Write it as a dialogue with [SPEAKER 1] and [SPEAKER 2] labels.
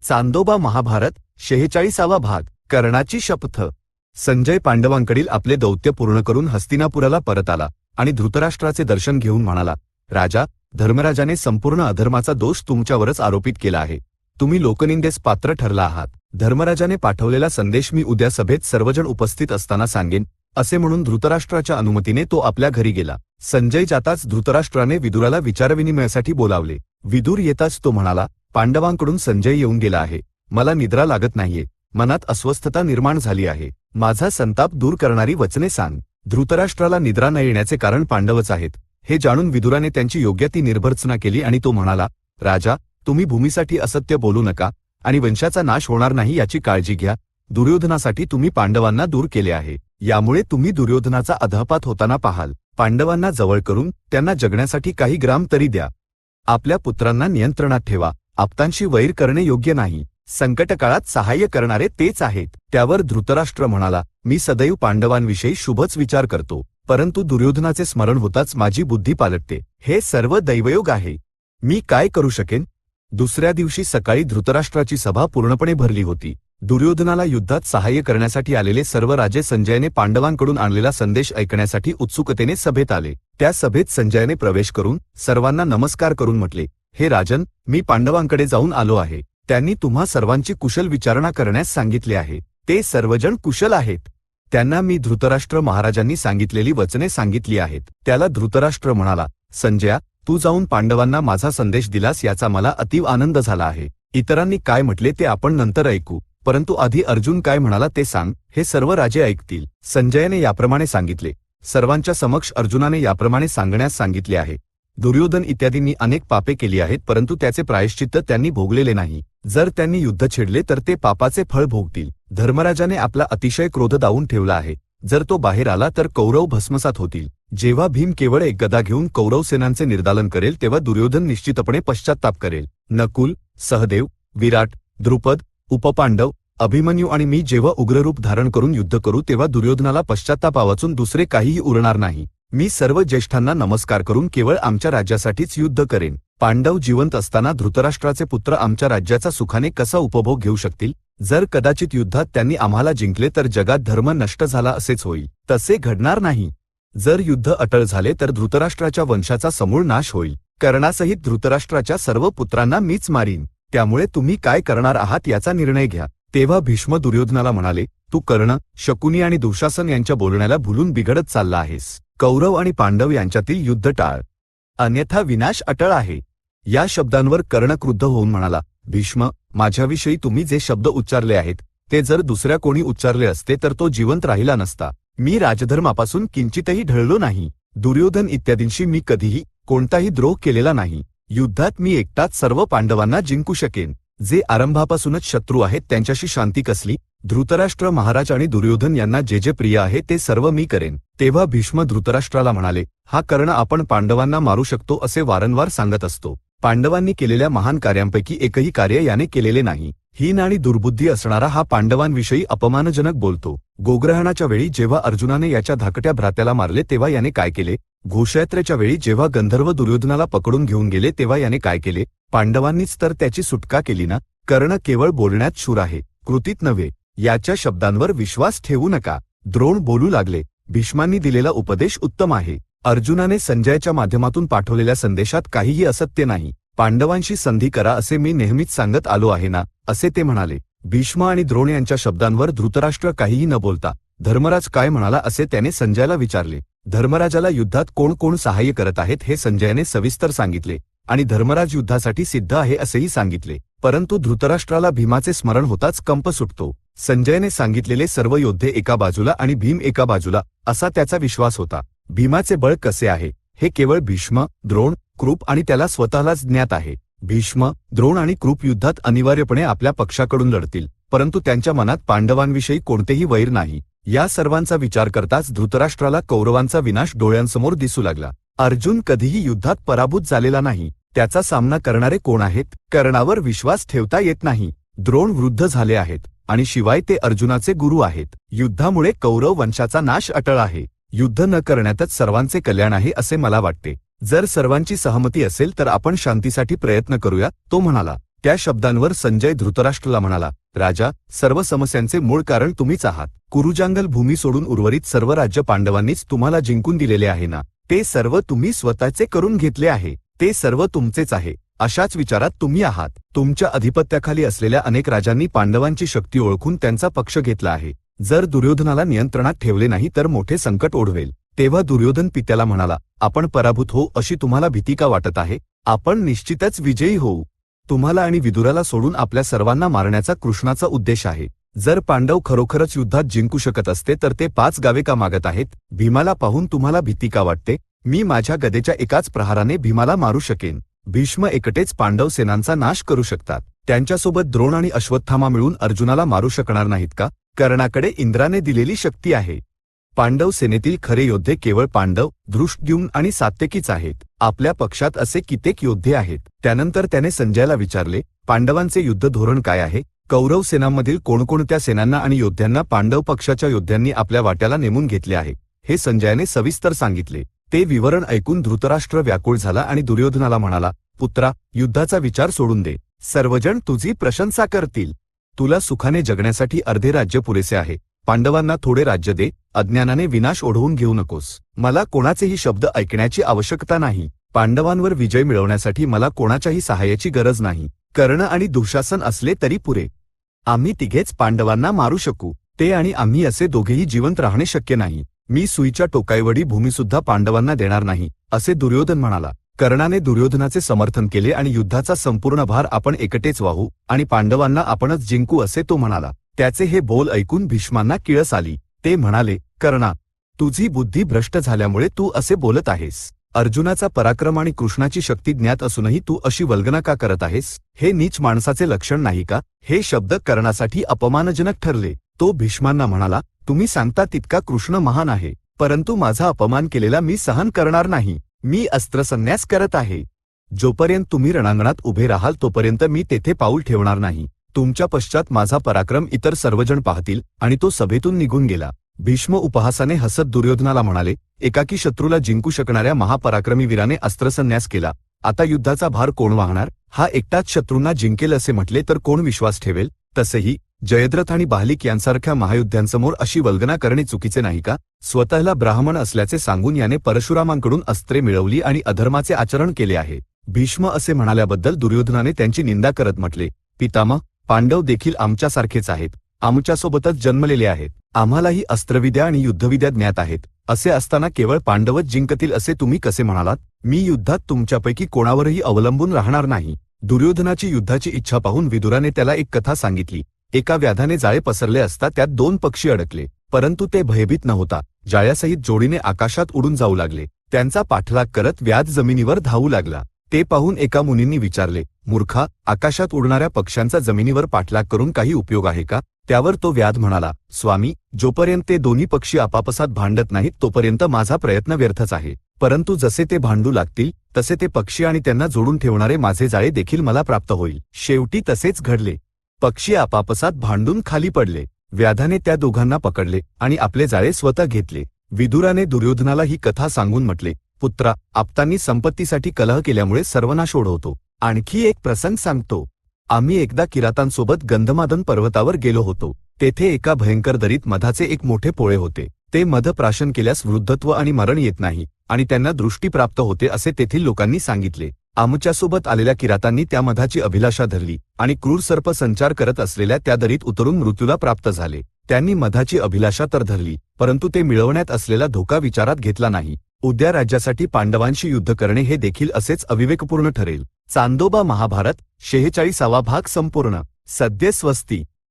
[SPEAKER 1] चांदोबा महाभारत 46वा भाग कर्णाची शपथ। संजय पांडवांकडील आपले दौत्य पूर्ण करून हस्तिनापुराला परत आला आणि धृतराष्ट्राचे दर्शन घेऊन म्हणाला, राजा, धर्मराजाने संपूर्ण अधर्माचा दोष तुमच्यावरच आरोपित केला आहे। तुम्ही लोकनिंदेस पात्र ठरला आहात। धर्मराजाने पाठवलेला संदेश मी उद्या सभेत सर्वजण उपस्थित असताना सांगेन, असे म्हणून धृतराष्ट्राच्या अनुमतीने तो आपल्या घरी गेला। संजय जाताच धृतराष्ट्राने विदुराला विचारविनिमयासाठी बोलावले। विदुर येताच तो म्हणाला, पांडवांकडून संजय येऊन गेला आहे। मला निद्रा लागत नाहीये, मनात अस्वस्थता निर्माण झाली आहे। माझा संताप दूर करणारी वचने सांग। धृतराष्ट्राला निद्रा न येण्याचे कारण पांडवच आहेत, हे जाणून विदुराने त्यांची योग्य ती निर्भर्त्सना केली आणि तो म्हणाला, राजा, तुम्ही भूमीसाठी असत्य बोलू नका आणि वंशाचा नाश होणार नाही याची काळजी घ्या। दुर्योधनासाठी तुम्ही पांडवांना दूर केले आहे, यामुळे तुम्ही दुर्योधनाचा अधःपात होताना पाहाल। पांडवांना जवळ करून त्यांना जगण्यासाठी काही ग्राम तरी द्या। आपल्या पुत्रांना नियंत्रणात ठेवा। आप्तांशी वैर करणे योग्य नाही। संकटकाळात सहाय्य करणारे तेच आहेत। त्यावर धृतराष्ट्र म्हणाला, मी सदैव पांडवांविषयी शुभच विचार करतो, परंतु दुर्योधनाचे स्मरण होताच माझी बुद्धी पालटते। हे सर्व दैवयोग आहे। मी काय करू शकेन? दुसऱ्या दिवशी सकाळी धृतराष्ट्राची सभा पूर्णपणे भरली होती। दुर्योधनाला युद्धात सहाय्य करण्यासाठी आलेले सर्व राजे संजयने पांडवांकडून आणलेला संदेश ऐकण्यासाठी उत्सुकतेने सभेत आले। त्या सभेत संजयने प्रवेश करून सर्वांना नमस्कार करून म्हटले, हे राजन, मी पांडवांकडे जाऊन आलो आहे। त्यांनी तुम्हा सर्वांची कुशल विचारणा करण्यास सांगितले आहे। ते सर्वजण कुशल आहेत। त्यांना मी धृतराष्ट्र महाराजांनी सांगितलेली वचने सांगितली आहेत। त्याला धृतराष्ट्र म्हणाला, संजया, तू जाऊन पांडवांना माझा संदेश दिलास याचा मला अतीव आनंद झाला आहे। इतरांनी काय म्हटले ते आपण नंतर ऐकू, परंतु आधी अर्जुन काय म्हणाला ते सांग, हे सर्व राजे ऐकतील। संजयने याप्रमाणे सांगितले। सर्वांच्या समक्ष अर्जुनाने याप्रमाणे सांगण्यास सांगितले आहे, दुर्योधन इत्यादींनी अनेक पापे केली आहेत, परंतु त्याचे प्रायश्चित्त त्यांनी भोगलेले नाही। जर त्यांनी युद्ध छेडले तर ते पापाचे फळ भोगतील। धर्मराजाने आपला अतिशय क्रोध दावून ठेवला आहे। जर तो बाहेर आला तर कौरव भस्मसात होतील। जेव्हा भीम केवळ एक गदा घेऊन कौरव सेनांचे निर्दालन करेल तेव्हा दुर्योधन निश्चितपणे पश्चात्ताप करेल। नकुल, सहदेव, विराट, द्रुपद, उपपांडव, अभिमन्यू आणि मी जेव्हा उग्ररूप धारण करून युद्ध करू तेव्हा दुर्योधनाला पश्चात्तापा वाचून दुसरे काहीही उरणार नाही। मी सर्व ज्येष्ठांना नमस्कार करून केवळ आमच्या राज्यासाठीच युद्ध करेन। पांडव जिवंत असताना धृतराष्ट्राचे पुत्र आमच्या राज्याचा सुखाने कसा उपभोग घेऊ शकतील? जर कदाचित युद्धात त्यांनी आम्हाला जिंकले तर जगात धर्म नष्ट झाला असेच होईल। तसे घडणार नाही। जर युद्ध अटळ झाले तर धृतराष्ट्राच्या वंशाचा समूळ नाश होईल। कर्णासहित धृतराष्ट्राच्या सर्व पुत्रांना मीच मारीन। त्यामुळे तुम्ही काय करणार आहात याचा निर्णय घ्या। तेव्हा भीष्म दुर्योधनाला म्हणाले, तू कर्ण, शकुनी आणि दुःशासन यांच्या बोलण्याला भुलून बिघडत चालला आहेस। कौरव आणि पांडव यांच्यातील युद्ध टाळ, अन्यथा विनाश अटळ आहे। या शब्दांवर कर्ण क्रुद्ध होऊन म्हणाला, भीष्म, माझ्याविषयी तुम्ही जे शब्द उच्चारले आहेत ते जर दुसऱ्या कोणी उच्चारले असते तर तो जिवंत राहिला नसता। मी राजधर्मापासून किंचितही ढळलो नाही। दुर्योधन इत्यादींशी मी कधीही कोणताही द्रोह केलेला नाही। युद्धात मी एकटाच सर्व पांडवांना जिंकू शकेन। जे आरंभापासूनच शत्रू आहेत त्यांच्याशी शांती कसली? धृतराष्ट्र महाराज आणि दुर्योधन यांना जे जे प्रिय आहे ते सर्व मी करेन। तेव्हा भीष्म धृतराष्ट्राला म्हणाले, हा कर्ण आपण पांडवांना मारू शकतो असे वारंवार सांगत असतो। पांडवांनी केलेल्या महान कार्यांपैकी एकही कार्य याने केलेले नाही। हीन आणि दुर्बुद्धी असणारा हा पांडवांविषयी अपमानजनक बोलतो। गोग्रहणाच्या वेळी जेव्हा अर्जुनाने याच्या धाकट्या भ्रात्याला मारले तेव्हा याने काय केले? घोषयात्रेच्या वेळी जेव्हा गंधर्व दुर्योधनाला पकडून घेऊन गेले तेव्हा याने काय केले? पांडवांनीच तर त्याची सुटका केली ना। कर्ण केवळ बोलण्यात शूर आहे, कृतीत नव्हे। याच्या शब्दांवर विश्वास ठेवू नका। द्रोण बोलू लागले, भीष्मांनी दिलेला उपदेश उत्तम आहे। अर्जुनाने संजयाच्या माध्यमातून पाठवलेल्या संदेशात काहीही असत्य नाही। पांडवांशी संधी करा असे मी नेहमीच सांगत आलो आहे ना, असे ते म्हणाले। भीष्म आणि द्रोण यांच्या शब्दांवर धृतराष्ट्र काहीही न बोलता, धर्मराज काय म्हणाला असे त्याने संजयाला विचारले। धर्मराजाला युद्धात कोण कोण सहाय्य करत आहेत हे संजयाने सविस्तर सांगितले आणि धर्मराज युद्धासाठी सिद्ध आहे असेही सांगितले। परंतु धृतराष्ट्राला भीमाचे स्मरण होताच कंप सुटतो। संजयने सांगितलेले सर्व योद्धे एका बाजूला आणि भीम एका बाजूला असा त्याचा विश्वास होता। भीमाचे बळ कसे आहे हे केवळ भीष्म, द्रोण, कृप आणि त्याला स्वतःलाच ज्ञात आहे। भीष्म, द्रोण आणि कृप युद्धात अनिवार्यपणे आपल्या पक्षाकडून लढतील, परंतु त्यांच्या मनात पांडवांविषयी कोणतेही वैर नाही। या सर्वांचा विचार करताच धृतराष्ट्राला कौरवांचा विनाश डोळ्यांसमोर दिसू लागला। अर्जुन कधीही युद्धात पराभूत झालेला नाही। त्याचा सामना करणारे कोण आहेत? कर्णावर विश्वास ठेवता येत नाही। द्रोण वृद्ध झाले आहेत आणि शिवाय ते अर्जुनाचे गुरु आहेत। युद्धामुळे कौरव वंशाचा नाश अटळ आहे। युद्ध न करण्यातच सर्वांचे कल्याण आहे असे मला वाटते। जर सर्वांची सहमती असेल तर आपण शांतीसाठी प्रयत्न करूया, तो म्हणाला। त्या शब्दांवर संजय धृतराष्ट्राला म्हणाला, राजा, सर्व समस्यांचे मूळ कारण तुम्हीच आहात. कुरुजांगल भूमी सोडून उर्वरित सर्व राज्य पांडवांनीच तुम्हाला जिंकून दिलेले आहे ना. ते सर्व तुम्ही स्वतःचे करून घेतले आहे. ते सर्व तुमचेच आहे. अशाच विचारात तुम्ही आहात. तुमच्या अधिपत्याखाली असलेल्या अनेक राजांनी पांडवांची शक्ती ओळखून त्यांचा पक्ष घेतला आहे. जर दुर्योधनाला नियंत्रणात ठेवले नाही तर मोठे संकट ओढवेल. तेव्हा दुर्योधन पित्याला म्हणाला, आपण पराभूत होऊ अशी तुम्हाला भीती का वाटत आहे? आपण निश्चितच विजयी होऊ. तुम्हाला आणि विदुराला सोडून आपल्या सर्वांना मारण्याचा कृष्णाचा उद्देश आहे. जर पांडव खरोखरच युद्धात जिंकू शकत असते तर ते 5 गावे का मागत आहेत? भीमाला पाहून तुम्हाला भीती का वाटते? मी माझ्या गदेच्या एकाच प्रहाराने भीमाला मारू शकेन. भीष्म एकटेच पांडव सेनांचा नाश करू शकतात. त्यांच्यासोबत द्रोण आणि अश्वत्थामा मिळून अर्जुनाला मारू शकणार नाहीत का? कर्णाकडे इंद्राने दिलेली शक्ती आहे. पांडव सेनेतील खरे योद्धे केवळ पांडव, धृष्टद्युम्न आणि सात्यकीच आहेत. आपल्या पक्षात असे कित्येक योद्धे आहेत. त्यानंतर त्याने संजयाला विचारले, पांडवांचे युद्ध धोरण काय आहे? कौरव सेनांमधील कोणकोणत्या सेनांना आणि योद्ध्यांना पांडव पक्षाच्या योद्ध्यांनी आपल्या वाट्याला नेमून घेतले आहे? हे संजयाने सविस्तर सांगितले. ते विवरण ऐकून धृतराष्ट्र व्याकुळ झाला आणि दुर्योधनाला म्हणाला, पुत्रा, युद्धाचा विचार सोडून दे. सर्वजण तुझी प्रशंसा करतील. तुला सुखाने जगण्यासाठी अर्धे राज्य पुरेसे आहे. पांडवांना थोडे राज्य दे. अज्ञानाने विनाश ओढवून घेऊ नकोस. मला कोणाचेही शब्द ऐकण्याची आवश्यकता नाही. पांडवांवर विजय मिळवण्यासाठी मला कोणाच्याही सहाय्याची गरज नाही. कर्ण आणि दुःशासन असले तरी पुरे. आम्ही तिघेच पांडवांना मारू शकू. ते आणि आम्ही असे दोघेही जिवंत राहणे शक्य नाही. मी सुईच्या टोकाएवढी भूमीसुद्धा पांडवांना देणार नाही, असे दुर्योधन म्हणाला. कर्णाने दुर्योधनाचे समर्थन केले आणि युद्धाचा संपूर्ण भार आपण एकटेच वाहू आणि पांडवांना आपणच जिंकू असे तो म्हणाला. त्याचे हे बोल ऐकून भीष्मांना किळस आली. ते म्हणाले, कर्णा, तुझी बुद्धी भ्रष्ट झाल्यामुळे तू असे बोलत आहेस. अर्जुनाचा पराक्रम आणि कृष्णाची शक्ती ज्ञात असूनही तू अशी वल्गना का करत आहेस? हे नीच माणसाचे लक्षण नाही का? हे शब्द कर्णासाठी अपमानजनक ठरले. तो भीष्मांना म्हणाला, तुम्ही सांगता तितका कृष्ण महान आहे, परंतु माझा अपमान केलेला मी सहन करणार नाही. मी अस्त्रसन्यास करत आहे. जोपर्यंत तुम्ही रणांगणात उभे राहाल तोपर्यंत मी तेथे पाऊल ठेवणार नाही. तुमच्या पश्चात माझा पराक्रम इतर सर्वजण पाहतील. आणि तो सभेतून निघून गेला. भीष्म उपहासाने हसत दुर्योधनाला म्हणाले, एकाकी शत्रूला जिंकू शकणाऱ्या महापराक्रमी वीराने अस्त्रसन्यास केला. आता युद्धाचा भार कोण वाहणार? हा एकटाच शत्रूंना जिंकेल असे म्हटले तर कोण विश्वास ठेवेल? तसेही जयद्रथ आणि बाहलिक यांसारख्या महायुद्धांसमोर अशी वल्गना करणे चुकीचे नाही का? स्वतःला ब्राह्मण असल्याचे सांगून याने परशुरामांकडून अस्त्रे मिळवली आणि अधर्माचे आचरण केले आहे. भीष्म असे म्हणाल्याबद्दल दुर्योधनाने त्यांची निंदा करत म्हटले, पितामह, पांडव देखील आमच्यासारखेच आहेत. आमच्यासोबतच जन्मलेले आहेत. आम्हालाही अस्त्रविद्या आणि युद्धविद्या ज्ञात आहेत. असे असताना केवळ पांडवच जिंकतील असे तुम्ही कसे म्हणालात? मी युद्धात तुमच्यापैकी कोणावरही अवलंबून राहणार नाही. दुर्योधनाची युद्धाची इच्छा पाहून विदुराने त्याला एक कथा सांगितली. एका व्याधाने जाळे पसरले असता त्यात 2 पक्षी अडकले, परंतु ते भयभीत नव्हता. जाळ्यासहित जोडीने आकाशात उडून जाऊ लागले. त्यांचा पाठलाग करत व्याध जमिनीवर धावू लागला. ते पाहून एका मुनींनी विचारले, मूर्खा, आकाशात उडणाऱ्या पक्ष्यांचा जमिनीवर पाठलाग करून काही उपयोग आहे का? त्यावर तो व्याध म्हणाला, स्वामी, जोपर्यंत ते दोन्ही पक्षी आपापसात भांडत नाहीत तोपर्यंत माझा प्रयत्न व्यर्थच आहे. परंतु जसे ते भांडू लागतील तसे ते पक्षी आणि त्यांना जोडून ठेवणारे माझे जाळे देखील मला प्राप्त होईल. शेवटी तसेच घडले. पक्षी आपापसात भांडून खाली पडले. व्याधाने त्या दोघांना पकडले आणि आपले जाळे स्वतः घेतले. विदुराने दुर्योधनाला ही कथा सांगून म्हटले, पुत्रा, आप्तांनी संपत्तीसाठी कलह केल्यामुळे सर्वनाश ओढवतो. आणखी एक प्रसंग सांगतो. आम्ही एकदा किरातांसोबत गंधमादन पर्वतावर गेलो होतो. तेथे एका भयंकर दरीत मधाचे एक मोठे पोळे होते. ते मध प्राशन केल्यास वृद्धत्व आणि मरण येत नाही आणि त्यांना दृष्टी प्राप्त होते असे तेथील लोकांनी सांगितले. आमच्यासोबत आलेल्या किरातांनी त्या मधाची अभिलाषा धरली आणि क्रूर सर्प संचार करत असलेल्या त्या दरीत उतरून मृत्यूला प्राप्त झाले. त्यांनी मधाची अभिलाषा तर धरली, परंतु ते मिळवण्यात असलेला धोका विचारात घेतला नाही. उद्या राज्यासाठी पांडवांशी युद्ध करणे हे देखील असेच अविवेकपूर्ण ठरेल. चांदोबा महाभारत 46वा भाग संपूर्ण. सद्य स्वस्ती.